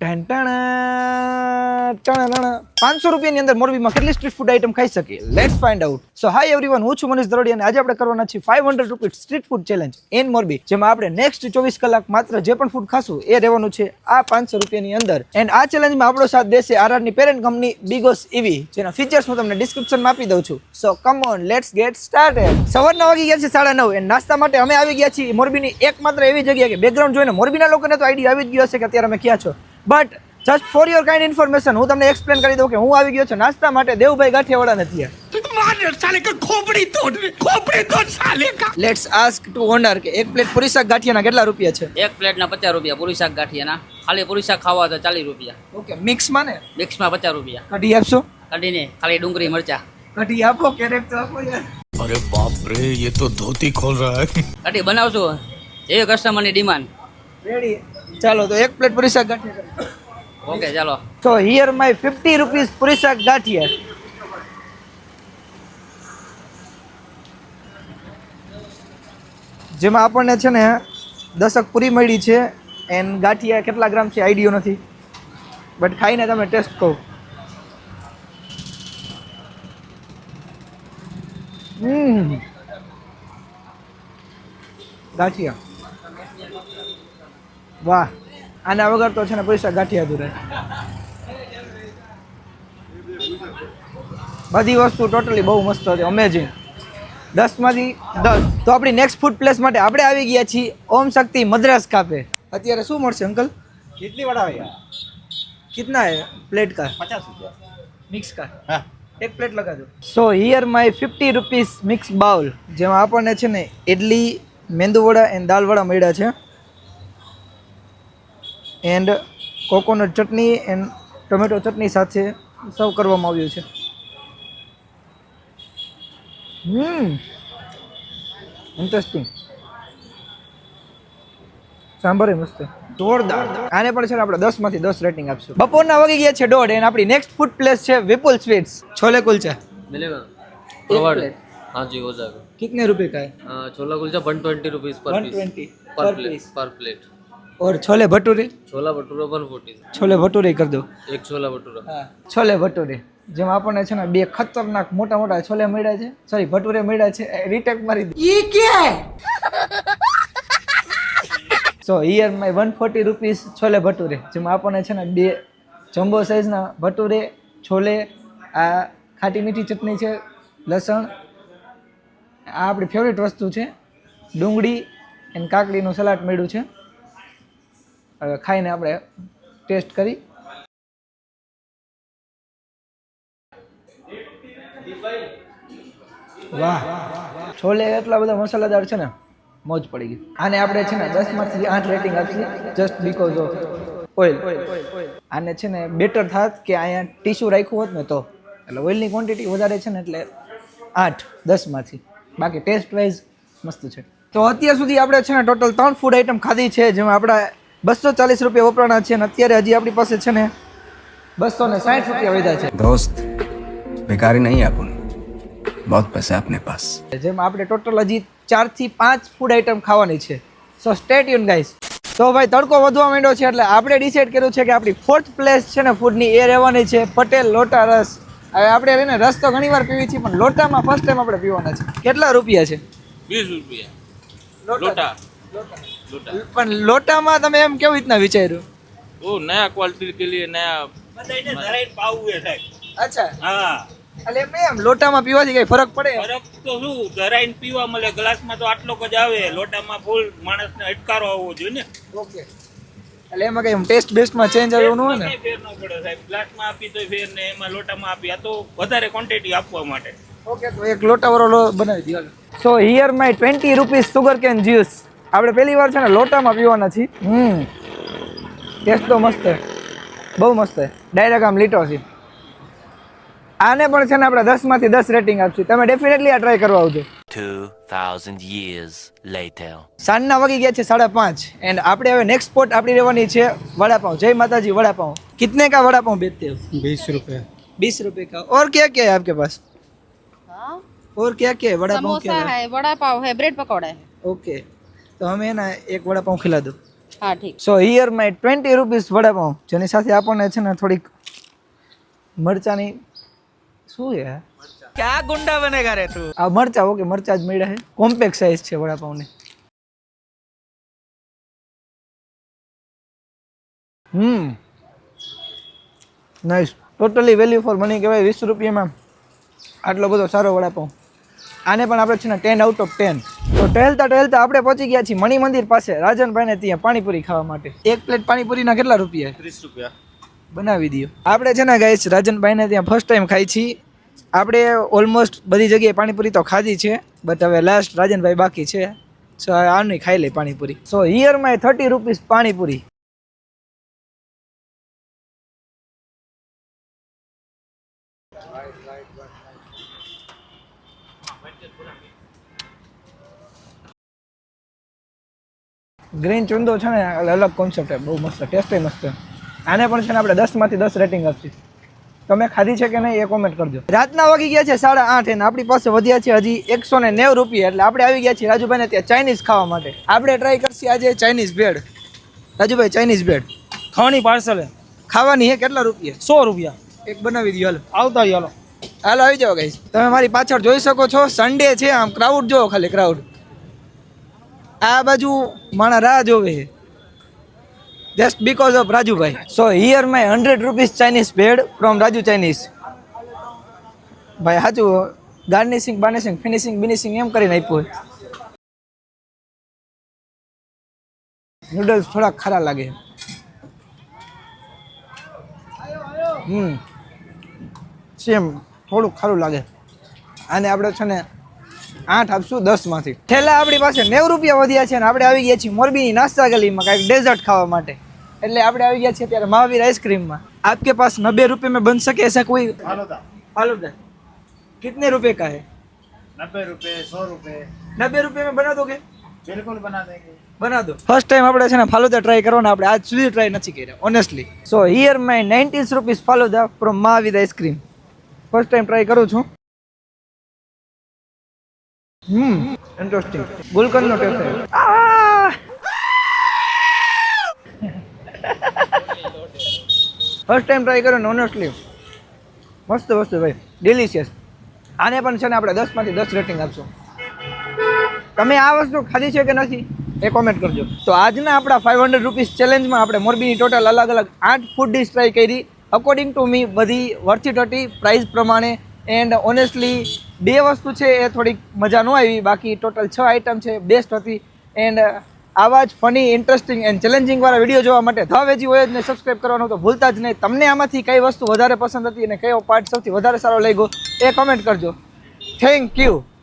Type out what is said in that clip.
₹500 ની અંદર મોરબીમાં કેટલી સ્ટ્રીટ ફૂડ આઈટમ ખાઈ શકીએ? Let's find out. So hi everyone, હું છું મનીષ દરોડી અને આજે આપણે કરવાના છે ₹500 street food challenge in Morbi, જેમાં આપણે નેક્સ્ટ 24 કલાક માત્ર જે પણ ફૂડ ખાશું એ રહેવાનું છે આ ₹500 ની અંદર. એન્ડ આ ચેલેન્જમાં આપણો સાથ દેશે આરઆરની પેરેન્ટ કંપની બિગોસ ઇવી, જેના ફીચર્સ હું તમને ડિસ્ક્રિપ્શનમાં આપી દઉં છું. So come on, let's get started. સવારના વાગી ગયા છે 9:30 એન્ડ નાસ્તા માટે અમે આવી ગયા છીએ મોરબીની એકમાત્ર એવી જગ્યા કે બેકગ્રાઉન્ડ જોઈને મોરબીના લોકોને તો આઈડિયા આવી જ ગયો હશે કે અત્યારે અમે ક્યાં છો. But just for your kind information હું તમને એક્સપ્લેન કરી દઉં કે હું આવી ગયો છું નાસ્તા માટે દેવભાઈ ગાંઠિયાવાડા નથી. લેટ્સ આસ્ક ટુ ઓનર કે એક પ્લેટ પૂરી શાક ગાંઠિયાના કેટલા રૂપિયા છે? એક પ્લેટના ₹50 પૂરી શાક ગાંઠિયાના. ખાલી પૂરી શાક ખાવા તો ₹40. ઓકે, મિક્સમાં ને? મિક્સમાં ₹50. કઢી આપશો? કઢીને ખાલી ડુંગળી મરચા. કઢી આપો, કેરેટ તો આપો યાર. अरे बाप रे, ये तो धोती खोल रहा है. કઢી બનાવશું એ કસ્ટમરની ડિમાન્ડ. રેડી, ચાલો તો એક પ્લેટ પૂરી શાક ગાંઠિયા. ઓકે ચાલો. સો હિયર માય ₹50 પૂરી શાક ગાંઠિયા. જેમાં આપણને છે ને 10 પૂરી મળી છે એન્ડ ગાંઠિયા કેટલા ગ્રામ છે આઈડિયો નથી, બટ ખાઈને તમે ટેસ્ટ કહો. ગાંઠિયા વાહ, આના વગર તો છે ને પૈસા ગાંઠિયા અધૂરા. બધી વસ્તુ ટોટલી બહુ મસ્ત હતી, અમેઝિંગ. 10 માંથી 10. તો આપણી નેક્સ્ટ ફૂડ પ્લેસ માટે આપણે આવી ગયા છીએ ઓમ શક્તિ મદ્રાસ કાફે. અત્યારે શું મળશે અંકલ? इडली वड़ा भैया कितना है प्लेट का? ₹50. मिक्स का हाँ એક પ્લેટ લગા દો. સો હિયર માય ₹50 મિક્સ બાઉલ, જેમાં આપણને છે ને ઇડલી, મેંદુવડા એન્ડ દાલવડા મળ્યા છે and coconut chutney and tomato chutney સાથે સર્વ કરવામાં આવ્યું છે. ઇન્ટરેસ્ટિંગ. સાંભાર મસ્ત, જોરદાર. આને પણ છે ને આપણે 10 માંથી 10 રેટિંગ આપશું. બપોરના વાગી ગયા છે 1:30 એન્ડ આપણી નેક્સ્ટ ફૂડ પ્લેસ છે વિપુલ સ્વીટ્સ. छोले कुलचा मिलेगा एक प्लेट. हाँ जी हो जाएगा. कितने रुपए का है? छोला कुलचा ₹120 पर 120 पर per प्लेट piece. पर प्लेट. और छोले भटूरे? छोला भटूरा 140. छोले भटूरे कर दो. एक छोला भटूरा. હા, છોલે ભટુરે, જેમાં આપણને છે ને 2 ખતરનાક મોટા મોટા છોલે મળ્યા છે, સોરી ભટુરે મળ્યા છે. રીટેક મારી દે. ઈ કે સો હિયર માય ₹140 છોલે ભટુરે, જેમાં આપણને છે ને 2 જમ્બો સાઇઝના ભટુરે, છોલે, આ ખાટી મીઠી ચટણી છે, લસણ, આ આપણી ફેવરેટ વસ્તુ છે ડુંગળી અને કાકડીનું સલાડ મળ્યું છે. હવે ખાઈને આપણે ટેસ્ટ કરી. વાહ, છોલે એટલા બધા મસાલાદાર છે ને, મોજ પડી ગઈ. આને આપણે છે ને 10 માંથી 8 રેટિંગ આપીએ જસ્ટ બીકોઝ ઓફ ઓઇલ. આને છે ને બેટર થાત કે અહીંયા ટીશ્યુ રાખ્યું હોત ને તો, એટલે ઓઇલની ક્વોન્ટિટી વધારે છે ને એટલે 8-10 માંથી. બાકી ટેસ્ટ વાઇઝ મસ્ત છે. તો અત્યાર સુધી આપણે છે ને ટોટલ 3 ફૂડ આઈટમ ખાધી છે, જેમાં આપણા ₹240 વપરાણા છે અને અત્યારે હજી આપણી પાસે છે ને ₹260 વધ્યા છે. दोस्त बेकारी नहीं है अपन, बहुत पैसा है अपने पास. જેમાં આપણે ટોટલ હજી 4 થી 5 ફૂડ આઈટમ ખાવાની છે. સો સ્ટે ટ્યુન ગાઈસ. તો ભાઈ તડકો વધવા માંડ્યો છે એટલે આપણે ડિસાઈડ કર્યું છે કે આપણી 4th પ્લેસ છે ને ફૂડની એ રહેવાની છે પટેલ લોટા રસ. હવે આપણે એને રસ તો ઘણી વાર પીવી છીએ, પણ લોટામાં ફર્સ્ટ ટાઈમ આપણે પીવાના છે. કેટલા રૂપિયા છે? ₹20. લોટા. પણ લોટામાં તમે એમ કેવી રીતના વિચાર્યું? वो नया क्वालिटी के लिए नया બધાને ધરાઈને પાવું એ સાહેબ. અચ્છા, હા એટલે એમ નહીં, એમ લોટામાં પીવાથી કઈ ફરક પડે? ફરક તો શું, ધરાઈને પીવા મળે. ગ્લાસમાં તો આટલો જ આવે, લોટામાં ફૂલ માણસને અટકારો આવવો જોઈએ ને. ઓકે, એટલે એમાં કઈ ટેસ્ટ બેસ્ટમાં ચેન્જ આવે એવું ન હોય ને? કઈ ફેર ન પડે સાહેબ. ગ્લાસમાં આપી તો ફેર ને એમાં લોટામાં આપી, આ તો વધારે ક્વોન્ટિટી આપવા માટે. ઓકે, તો એક લોટાવાળો બનાવી દો. સો here my ₹20 sugar can juice. આપણે પહેલી વાર છે ને લોટામાં પીવાના છીએ. ટેસ્ટ તો મસ્ત છે, બહુ મસ્ત છે. ડાયરેક્ટ આમ લીટો છે. આને પણ છે ને આપણે 10 માંથી 10 રેટિંગ આપશું. તમે ડેફિનેટલી આ ટ્રાય કરવા આવજો. 2000 years later. સાંજના વાગી ગયા છે 5:30 એન્ડ આપણે હવે નેક્સ્ટ સ્પોટ આપણી રહેવાની છે વડાપાઉં. જય માતાજી. વડાપાઉં कितने का वड़ापाव बेचते हो? ₹20. ₹20 का. और क्या क्या है आपके पास? हाँ? और क्या क्या है? वड़ापाव समोसा है, वड़ा पाव है, ब्रेड पकौड़ा है. ओके, तो हमें ना एक वड़ा पाव खिला दो. હા ઠીક. સો હિયર માય 20 રૂપીસ વડાપાઉં, જેની સાથે આપણને છે ને થોડીક મરચાની શું છે ક્યાં ગુંડા બનેગા રે તું. આ મરચા ઓકે, મરચા જ મળ્યા છે. કોમ્પેક્ટ સાઇઝ છે વડાપાઉંની. Nice, totally value for money કહેવાય. 20 રૂપિયામાં આટલો બધો સારો વડાપાઉં. આને પણ આપણે છે ને 10 આઉટ ઓફ 10. તો ટહેલતા આપણે પહોંચી ગયા છીએ મણિ મંદિર પાસે રાજનભાઈને ત્યાં પાણીપુરી ખાવા માટે. એક પ્લેટ પાણીપુરીના કેટલા રૂપિયા? 30 રૂપિયા. બનાવી દો. આપણે છે ને ગાઈસ રાજનભાઈને ત્યાં ફર્સ્ટ ટાઈમ ખાઈ છીએ. આપણે ઓલમોસ્ટ બધી જગ્યાએ પાણીપુરી તો ખાધી છે, બટ હવે લાસ્ટ રાજનભાઈ બાકી છે. સો આની ખાઈ લે panipuri. So here my 30 rupees panipuri. Green ચુંદો છે ને અલગ કોન્સેપ્ટ છે, બહુ મસ્ત, ટેસ્ટ મસ્ત. આને પણ છે ને આપણે 10 માંથી 10 રેટિંગ આપીએ. તમે ખાધી છે કે નહીં એ કોમેન્ટ કરજો. રાતના વાગી ગયા છે 8:30 અને આપણી પાસે વધ્યા છે હજી 190 રૂપિયા. એટલે આપણે આવી ગયા છીએ રાજુભાઈને ત્યાં ચાઇનીઝ ખાવા માટે. આપણે ટ્રાય કરશું આજે Chinese bread. Rajubhai Chinese bread ખાવાની પાર્સલ ખાવાની છે. કેટલા રૂપિયા? 100 રૂપિયા. એક બનાવી દો. હાલો આવતા ચાલો. હાલો આવી જાઓ ગાઈસ. તમે મારી પાછળ જોઈ શકો છો, સન્ડે છે, આમ ક્રાઉડ જોવો ખાલી, ક્રાઉડ. આ બાજુ માણા રાહ જોવે just because of Rajubhai. So here my 100 rupees Chinese bhel from Raju Chinese. ભાઈ સાચું ગાર્નિશિંગ ફિનિશિંગ એમ કરીને આપ્યું. નૂડલ્સ થોડા ખારા લાગે. સેમ થોડુંક ખારું લાગે. આને આપણે છે ને 8 આપશું 10 માંથી. છેલ્લા આપણી પાસે 90 રૂપિયા વધ્યા છે અને આપણે આવી ગયા છીએ મોરબીની નાસ્તા ગલીમાં કાંઈક ડેઝર્ટ ખાવા માટે. એટલે આપણે આવી ગયા છીએ ત્યારે મહાવીર આઈસ્ક્રીમમાં. आपके पास 90 रुपए में बन सके ऐसा कोई फालूदा कितने रुपए का है? 90 रुपए 100 रुपए 90 रुपए में बना दोगे? बिल्कुल बना देंगे. बना दो. फर्स्ट टाइम આપણે છે ને ફાલુદા ટ્રાય કરવાના. આપણે આજ સુધી ટ્રાય નથી કર્યા honestly. So here my 19 rupees falooda from Mahavir ice cream. First time try કરું છું. ઇન્ટરેસ્ટિંગ. ગુલકંદનો ટેસ્ટ છે. ફર્સ્ટ ટાઈમ ટ્રાય કર્યો ને ઓનેસ્ટલી મસ્ત વસ્તુ ભાઈ, ડિલિશિયસ. આને પણ છે ને આપણે 10 માંથી 10 રેટિંગ આપશું. તમે આ વસ્તુ ખાધી છે કે નથી એ કોમેન્ટ કરજો. તો આજના આપણા 500 રૂપીસ ચેલેન્જમાં આપણે મોરબીની ટોટલ અલગ અલગ 8 ફૂડ ડિશ ટ્રાય કરી. અકોર્ડિંગ ટુ મી બધી વર્થી ટટી પ્રાઇસ પ્રમાણે. એન્ડ ઓનેસ્ટલી 2 વસ્તુ છે એ થોડીક મજા ન આવી, બાકી ટોટલ 6 આઇટમ છે બેસ્ટ હતી. એન્ડ આવા જ ફની, ઇન્ટરેસ્ટિંગ એન્ડ ચેલેન્જિંગ વાળા વિડીયો જોવા માટે ધ વેજી વોયેજને સબસ્ક્રાઇબ કરવાનું તો ભૂલતા જ નહીં. તમને આમાંથી કઈ વસ્તુ વધારે પસંદ હતી અને કયો પાર્ટ સૌથી વધારે સારો લાગ્યો એ કમેન્ટ કરજો. Thank you.